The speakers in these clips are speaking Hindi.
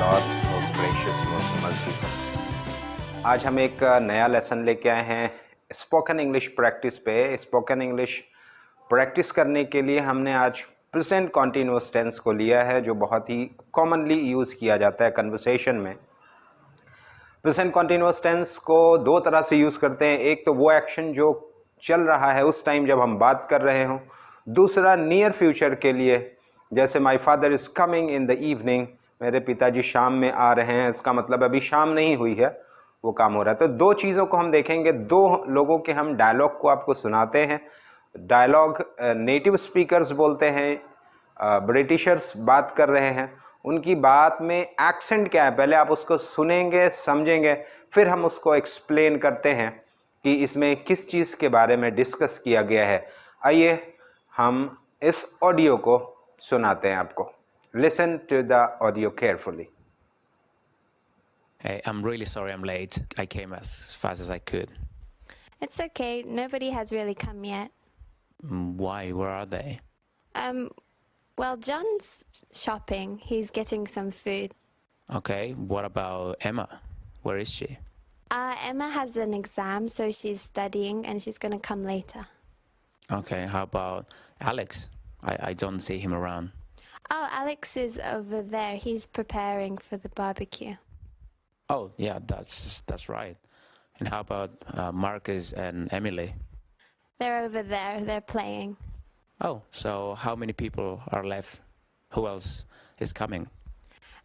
Lord, most gracious, most merciful. आज हम एक नया लेसन लेके आए हैं स्पोकन इंग्लिश प्रैक्टिस पे। स्पोकन इंग्लिश प्रैक्टिस करने के लिए हमने आज प्रेजेंट कॉन्टिन्यूअस टेंस को लिया है, जो बहुत ही कॉमनली यूज़ किया जाता है कन्वर्सेशन में। प्रेजेंट कॉन्टिन्यूअस टेंस को दो तरह से यूज़ करते हैं। एक तो वो एक्शन जो चल रहा है उस टाइम जब हम बात कर रहे हों, दूसरा नियर फ्यूचर के लिए, जैसे my father is coming in the evening, मेरे पिताजी शाम में आ रहे हैं, इसका मतलब अभी शाम नहीं हुई है, वो काम हो रहा है। तो दो चीज़ों को हम देखेंगे, दो लोगों के हम डायलॉग को आपको सुनाते हैं। डायलॉग नेटिव स्पीकर्स बोलते हैं, ब्रिटिशर्स बात कर रहे हैं, उनकी बात में एक्सेंट क्या है पहले आप उसको सुनेंगे, समझेंगे, फिर हम उसको एक्सप्लेन करते हैं कि इसमें किस चीज़ के बारे में डिस्कस किया गया है। आइए हम इस ऑडियो को सुनाते हैं आपको। Listen to the audio carefully. Hey, I'm really sorry I'm late. I came as fast as I could. It's okay. Nobody has really come yet. Why? Where are they? Well, John's shopping. He's getting some food. Okay, what about Emma? Where is she? Emma has an exam, so she's studying and she's going to come later. Okay, how about Alex? I don't see him around. Oh, Alex is over there. He's preparing for the barbecue. Oh, yeah, that's right. And how about Marcus and Emily? They're over there. They're playing. Oh, so how many people are left? Who else is coming?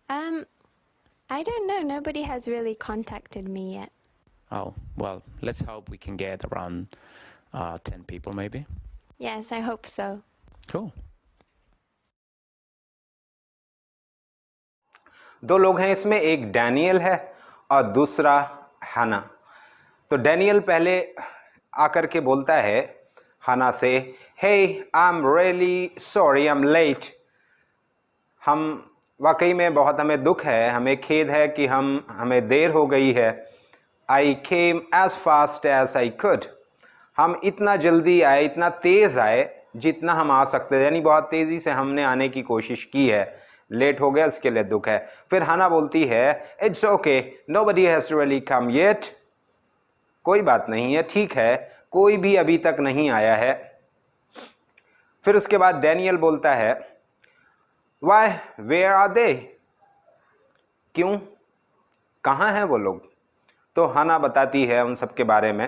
I don't know. Nobody has really contacted me yet. Oh, well, let's hope we can get around 10 people maybe. Yes, I hope so. Cool. दो लोग हैं इसमें, एक डैनियल है और दूसरा हाना। तो डैनियल पहले आकर के बोलता है हाना से, hey I am really sorry I am late. हम वाकई में बहुत हमें दुख है, हमें खेद है कि हमें देर हो गई है। I came as fast as I could. हम इतना जल्दी आए, इतना तेज़ आए जितना हम आ सकते थे, यानी बहुत तेज़ी से हमने आने की कोशिश की है, लेट हो गया इसके लिए दुख है। फिर हाना बोलती है it's okay, nobody has really come yet. कोई बात नहीं है, ठीक है, कोई भी अभी तक नहीं आया है। फिर उसके बाद डैनियल बोलता है वाई वेयर आर दे, क्यों, कहाँ हैं वो लोग। तो हाना बताती है उन सब के बारे में।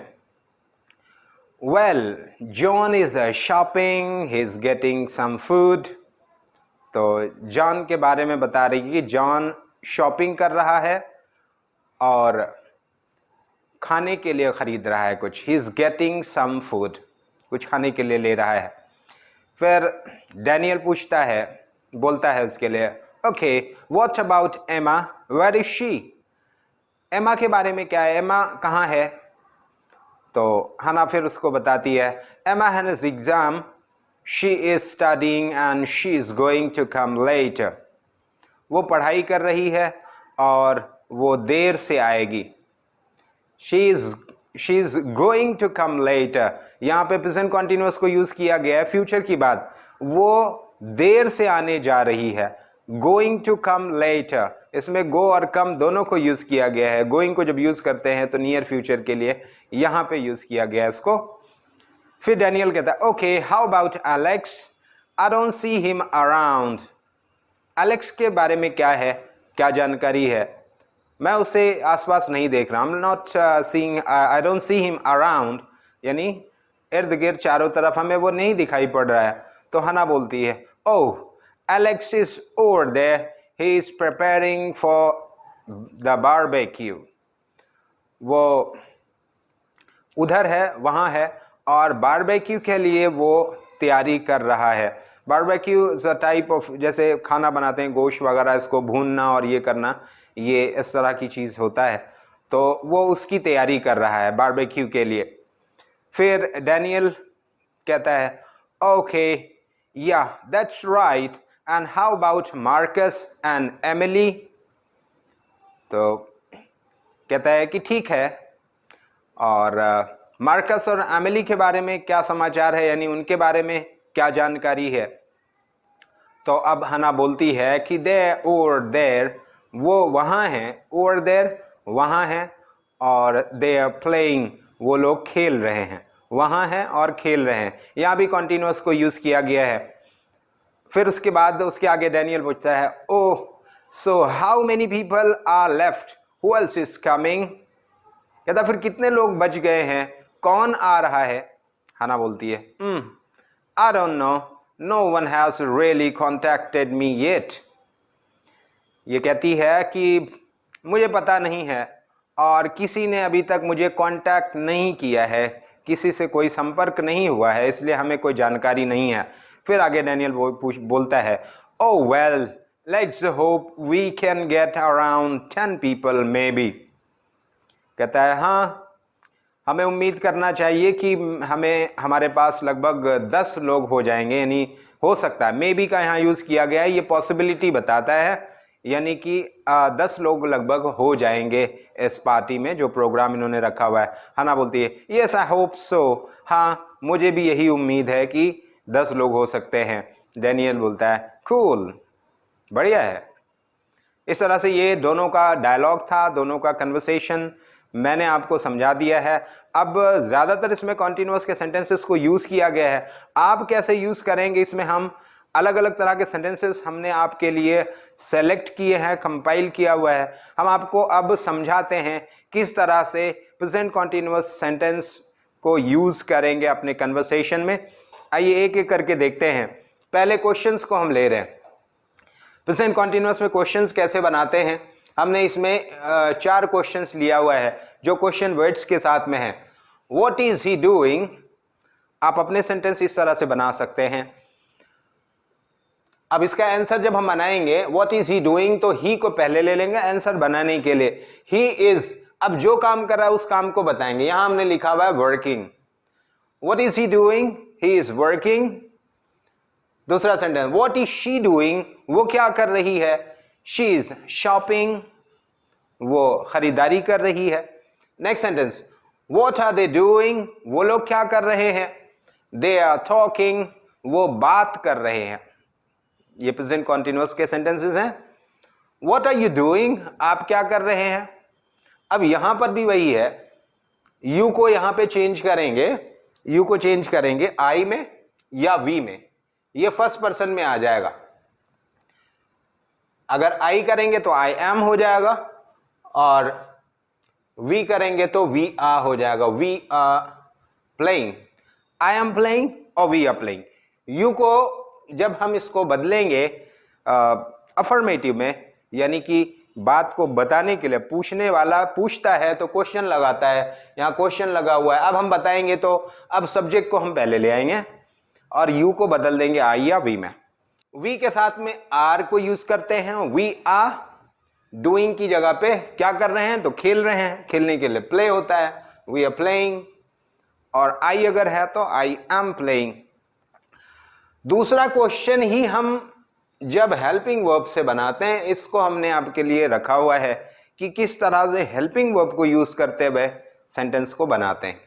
Well John is shopping, he is getting some food. तो जॉन के बारे में बता रही है कि जॉन शॉपिंग कर रहा है और खाने के लिए ख़रीद रहा है कुछ। He is getting some food, कुछ खाने के लिए ले रहा है। फिर डैनियल पूछता है, बोलता है उसके लिए, ओके व्हाट अबाउट एमा, वेयर इज शी। एमा के बारे में क्या है, एमा कहाँ है। तो हाना फिर उसको बताती है Emma has exam, she is studying and she is going to come later. वो पढ़ाई कर रही है और वो देर से आएगी। She is going to come later, यहाँ पे प्रेजेंट कॉन्टिन्यूअस को यूज़ किया गया है फ्यूचर की बात, वो देर से आने जा रही है। गोइंग टू कम लेटर, इसमें गो और कम दोनों को यूज़ किया गया है। गोइंग को जब यूज़ करते हैं तो नियर फ्यूचर के लिए यहाँ पे यूज़ किया गया है इसको। फिर डैनियल कहता है okay how about Alex, I don't see him around. Alex के बारे में क्या है, क्या जानकारी है, मैं उसे आसपास नहीं देख रहा। I am not seeing, I don't see him around, यानी इर्द गिर्द चारों तरफ हमें वो नहीं दिखाई पड़ रहा है। तो हाना बोलती है oh Alex is over there, he is preparing for the barbecue. वो उधर है, वहाँ है, और बारबेक्यू के लिए वो तैयारी कर रहा है। Barbecue is a type of, जैसे खाना बनाते हैं गोश्त वगैरह, इसको भूनना और ये करना, ये इस तरह की चीज़ होता है। तो वो उसकी तैयारी कर रहा है बारबेक्यू के लिए। फिर डैनियल कहता है ओके या that's right and how about Marcus and Emily. तो कहता है कि ठीक है, और मार्कस और एमिली के बारे में क्या समाचार है, यानी उनके बारे में क्या जानकारी है। तो अब हना बोलती है कि दे ओवर देयर, वो वहाँ हैं, ओवर देयर वहाँ हैं, और दे आर प्लेइंग वो लोग खेल रहे हैं, वहाँ हैं और खेल रहे हैं। यहाँ भी कॉन्टिन्यूअस को यूज़ किया गया है। फिर उसके बाद उसके आगे डैनियल पूछता है, oh so how many people are left, who else is coming. कहता फिर कितने लोग बच गए हैं, कौन आ रहा है। हना बोलती है, I don't know, no one has really contacted me yet. ये कहती है कि मुझे पता नहीं है और किसी ने अभी तक मुझे कांटेक्ट नहीं किया है, किसी से कोई संपर्क नहीं हुआ है, इसलिए हमें कोई जानकारी नहीं है। फिर आगे डैनियल बोलता है, oh well let's hope we can get around 10 people maybe. कहता है हाँ, हमें उम्मीद करना चाहिए कि हमारे पास लगभग 10 लोग हो जाएंगे, यानी हो सकता है। मे बी का यहाँ यूज़ किया गया है, ये पॉसिबिलिटी बताता है, यानी कि 10 लोग लगभग हो जाएंगे इस पार्टी में जो प्रोग्राम इन्होंने रखा हुआ है। हना बोलती है, यस आई होप सो, हाँ मुझे भी यही उम्मीद है कि 10 लोग हो सकते हैं। डैनियल बोलता है, कूल, बढ़िया है। इस तरह से ये दोनों का डायलॉग था, दोनों का कन्वर्सेशन मैंने आपको समझा दिया है। अब ज़्यादातर इसमें कॉन्टिन्यूअस के सेंटेंसेस को यूज़ किया गया है। आप कैसे यूज़ करेंगे, इसमें हम अलग अलग तरह के सेंटेंसेस हमने आपके लिए सेलेक्ट किए हैं, कंपाइल किया हुआ है। हम आपको अब समझाते हैं किस तरह से प्रेजेंट कॉन्टिन्यूअस सेंटेंस को यूज़ करेंगे अपने कन्वर्सेशन में। आइए एक एक करके देखते हैं। पहले क्वेश्चंस को हम ले रहे हैं। प्रेजेंट कॉन्टिन्यूअस में क्वेश्चंस कैसे बनाते हैं, हमने इसमें 4 क्वेश्चंस लिया हुआ है जो क्वेश्चन वर्ड्स के साथ में है। व्हाट इज ही डूइंग, आप अपने सेंटेंस इस तरह से बना सकते हैं। अब इसका आंसर जब हम बनाएंगे, व्हाट इज ही डूइंग, तो ही को पहले ले लेंगे आंसर बनाने के लिए। ही इज, अब जो काम कर रहा है उस काम को बताएंगे। यहां हमने लिखा हुआ है working. What is he doing, he is working. दूसरा sentence, what is she doing, वो क्या कर रही है, शी इज शॉपिंग, वो खरीदारी कर रही है। Next sentence, what are they doing, वो लोग क्या कर रहे हैं, दे आर टॉकिंग, वो बात कर रहे हैं। ये प्रेजेंट कॉन्टिन्यूअस के सेंटेंसेस हैं। व्हाट आर यू डूइंग, आप क्या कर रहे हैं। अब यहां पर भी वही है, यू को यहां पे चेंज करेंगे, यू को चेंज करेंगे आई में या वी में, ये फर्स्ट पर्सन में आ जाएगा। अगर आई करेंगे तो आई एम हो जाएगा, और वी करेंगे तो वी आर हो जाएगा। We are playing, I am playing और वी आर प्लेइंग। यू को जब हम इसको बदलेंगे अफर्मेटिव में, यानी कि बात को बताने के लिए, पूछने वाला पूछता है तो क्वेश्चन लगाता है, यहाँ क्वेश्चन लगा हुआ है। अब हम बताएंगे तो अब सब्जेक्ट को हम पहले ले आएंगे और यू को बदल देंगे आई या वी में। वी के साथ में आर को यूज करते हैं। वी आर डूइंग की जगह पे क्या कर रहे हैं, तो खेल रहे हैं। खेलने के लिए प्ले होता है, वी आर प्लेइंग। और आई अगर है तो आई एम प्लेइंग। दूसरा क्वेश्चन ही हम जब हेल्पिंग वर्ब से बनाते हैं, इसको हमने आपके लिए रखा हुआ है कि किस तरह से हेल्पिंग वर्ब को यूज करते हुए सेंटेंस को बनाते हैं।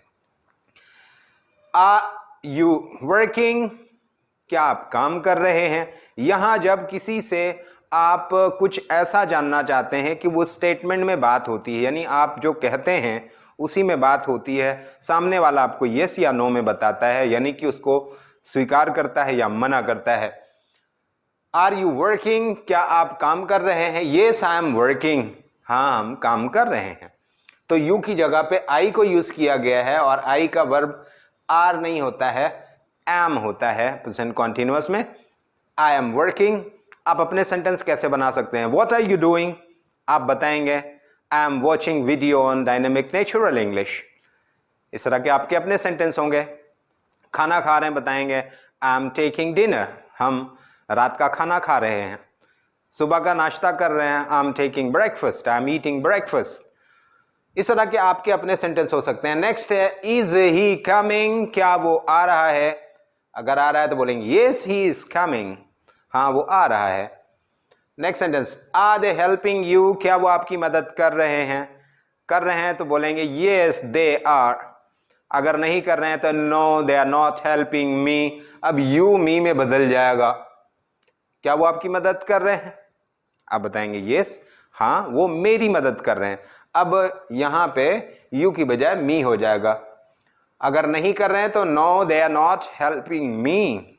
आर यू वर्किंग, क्या आप काम कर रहे हैं। यहां जब किसी से आप कुछ ऐसा जानना चाहते हैं कि वो स्टेटमेंट में बात होती है, यानी आप जो कहते हैं उसी में बात होती है, सामने वाला आपको यस या नो में बताता है, यानी कि उसको स्वीकार करता है या मना करता है। आर यू वर्किंग, क्या आप काम कर रहे हैं। येस आई एम वर्किंग, हाँ हम काम कर रहे हैं। तो यू की जगह पे आई को यूज किया गया है, और आई का वर्ब आर नहीं होता है, एम होता है प्रेजेंट कॉन्टिन्यूअस में। I am working. आप अपने सेंटेंस कैसे बना सकते हैं। व्हाट आर यू डूइंग, आप बताएंगे I am watching video on dynamic natural English. इस तरह के आपके अपने सेंटेंस होंगे। खाना खा रहे हैं, बताएंगे आई एम टेकिंग डिनर, हम रात का खाना खा रहे हैं। सुबह का नाश्ता कर रहे हैं, I am taking breakfast, I am eating breakfast. इस तरह के आपके अपने सेंटेंस हो सकते हैं। नेक्स्ट है, इज ही कमिंग, क्या वो आ रहा है। अगर आ रहा है तो बोलेंगे येस ही इज कमिंग, हाँ वो आ रहा है। Next sentence, are they helping you, क्या वो आपकी मदद कर रहे हैं। कर रहे हैं तो बोलेंगे येस दे आर। अगर नहीं कर रहे हैं तो no they are not helping me. अब यू मी में बदल जाएगा, क्या वो आपकी मदद कर रहे हैं। आप बताएंगे येस, हाँ वो मेरी मदद कर रहे हैं। अब यहाँ पे यू की बजाय मी हो जाएगा। अगर नहीं कर रहे हैं तो no they are not helping me.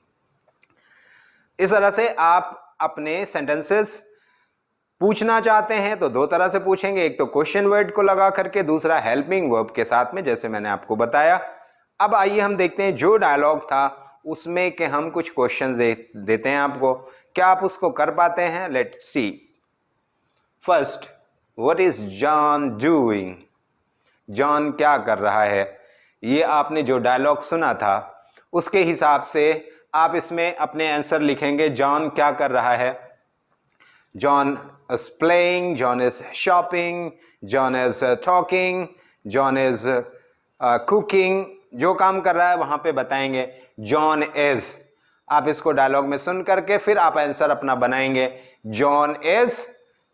इस तरह से आप अपने सेंटेंसेस पूछना चाहते हैं तो दो तरह से पूछेंगे, एक तो क्वेश्चन वर्ड को लगा करके, दूसरा हेल्पिंग वर्ब के साथ में, जैसे मैंने आपको बताया। अब आइए हम देखते हैं जो डायलॉग था उसमें कि हम कुछ क्वेश्चन देते हैं आपको, क्या आप उसको कर पाते हैं? Let's see. First, what is John doing? John क्या कर रहा है? ये आपने जो डायलॉग सुना था उसके हिसाब से आप इसमें अपने आंसर लिखेंगे। जॉन क्या कर रहा है? John is playing, John is shopping, John is talking, John is cooking। जो काम कर रहा है वहां पे बताएंगे John is। आप इसको डायलॉग में सुन करके फिर आप आंसर अपना बनाएंगे। John is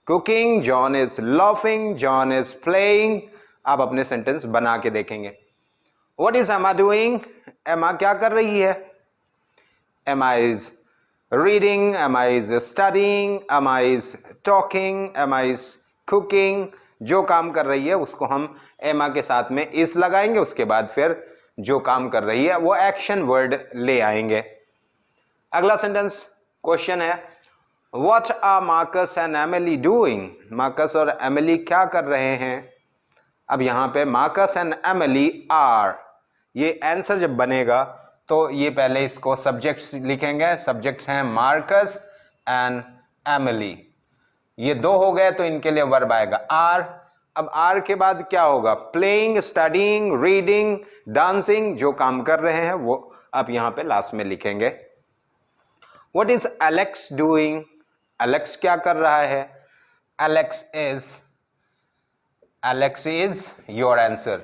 cooking, John is laughing, John is playing। आप अपने सेंटेंस बना के देखेंगे। What is Emma doing? Emma क्या कर रही है? Emma is reading, Emma is studying, Emma is talking, Emma is cooking। जो काम कर रही है उसको हम एमा के साथ में इस लगाएंगे, उसके बाद फिर जो काम कर रही है वो एक्शन वर्ड ले आएंगे। अगला सेंटेंस क्वेश्चन है, What are Marcus and Emily doing? Marcus और एमिली क्या कर रहे हैं? अब यहां पे मार्कस एंड एमिली आर, ये आंसर जब बनेगा तो ये पहले इसको सब्जेक्ट्स लिखेंगे। सब्जेक्ट्स हैं मार्कस एंड एमिली। ये दो हो गए तो इनके लिए वर्ब आएगा आर। अब आर के बाद क्या होगा? Playing, studying, reading, dancing. जो काम कर रहे हैं वो आप यहां पे लास्ट में लिखेंगे। What is Alex doing? Alex क्या कर रहा है? Alex is your answer.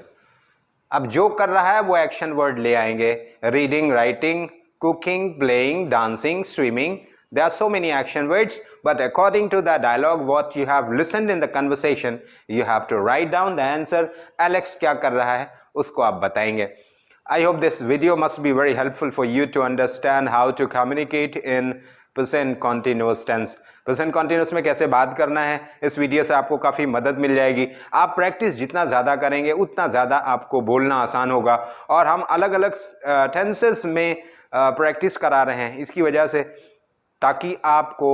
अब जो कर रहा है वो एक्शन वर्ड ले आएंगे। Reading, writing, cooking, playing, dancing, swimming. There are so many action words, but according to the dialogue what you have listened in the conversation, you have to write down the answer. Alex क्या कर रहा है उसको आप बताएंगे। I hope this video must be very helpful for you to understand how to communicate in present continuous tense। Present continuous में कैसे बात करना है, इस वीडियो से आपको काफ़ी मदद मिल जाएगी। आप प्रैक्टिस जितना ज़्यादा करेंगे उतना ज़्यादा आपको बोलना आसान होगा। और हम अलग अलग टेंसेस में प्रैक्टिस करा रहे हैं इसकी वजह से, ताकि आपको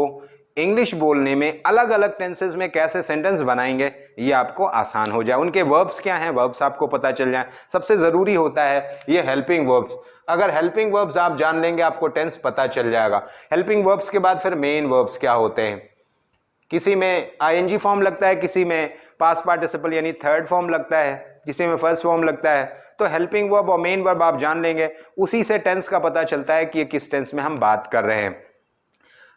इंग्लिश बोलने में अलग अलग टेंसेस में कैसे सेंटेंस बनाएंगे ये आपको आसान हो जाए। उनके वर्ब्स क्या हैं, वर्ब्स आपको पता चल जाए। सबसे ज़रूरी होता है ये हेल्पिंग वर्ब्स। अगर हेल्पिंग वर्ब्स आप जान लेंगे आपको टेंस पता चल जाएगा। हेल्पिंग वर्ब्स के बाद फिर मेन वर्ब्स क्या होते हैं। किसी में आईएनजी फॉर्म लगता है, किसी में पास्ट पार्टिसिपल यानी थर्ड फॉर्म लगता है, किसी में फर्स्ट फॉर्म लगता है। तो हेल्पिंग वर्ब और मेन वर्ब आप जान लेंगे, उसी से टेंस का पता चलता है कि ये किस टेंस में हम बात कर रहे हैं।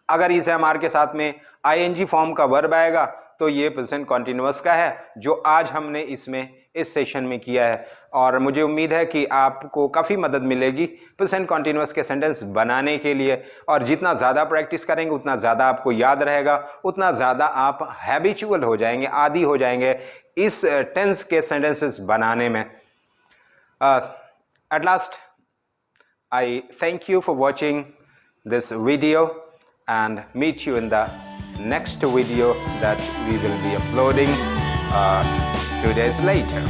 अगर इस एमआर के साथ में आईएनजी फॉर्म का वर्ब आएगा तो ये प्रेजेंट कॉन्टिन्यूअस का है, जो आज हमने इसमें इस सेशन में किया है। और मुझे उम्मीद है कि आपको काफ़ी मदद मिलेगी प्रेजेंट कॉन्टिन्यूअस के सेंटेंस बनाने के लिए। और जितना ज़्यादा प्रैक्टिस करेंगे उतना ज़्यादा आपको याद रहेगा, उतना ज़्यादा आप हैबिचुअल हो जाएंगे, आदी हो जाएंगे इस टेंस के सेंटेंसेस बनाने में। At last I thank you for watching this video and meet you in the next video that we will be uploading 2 days later.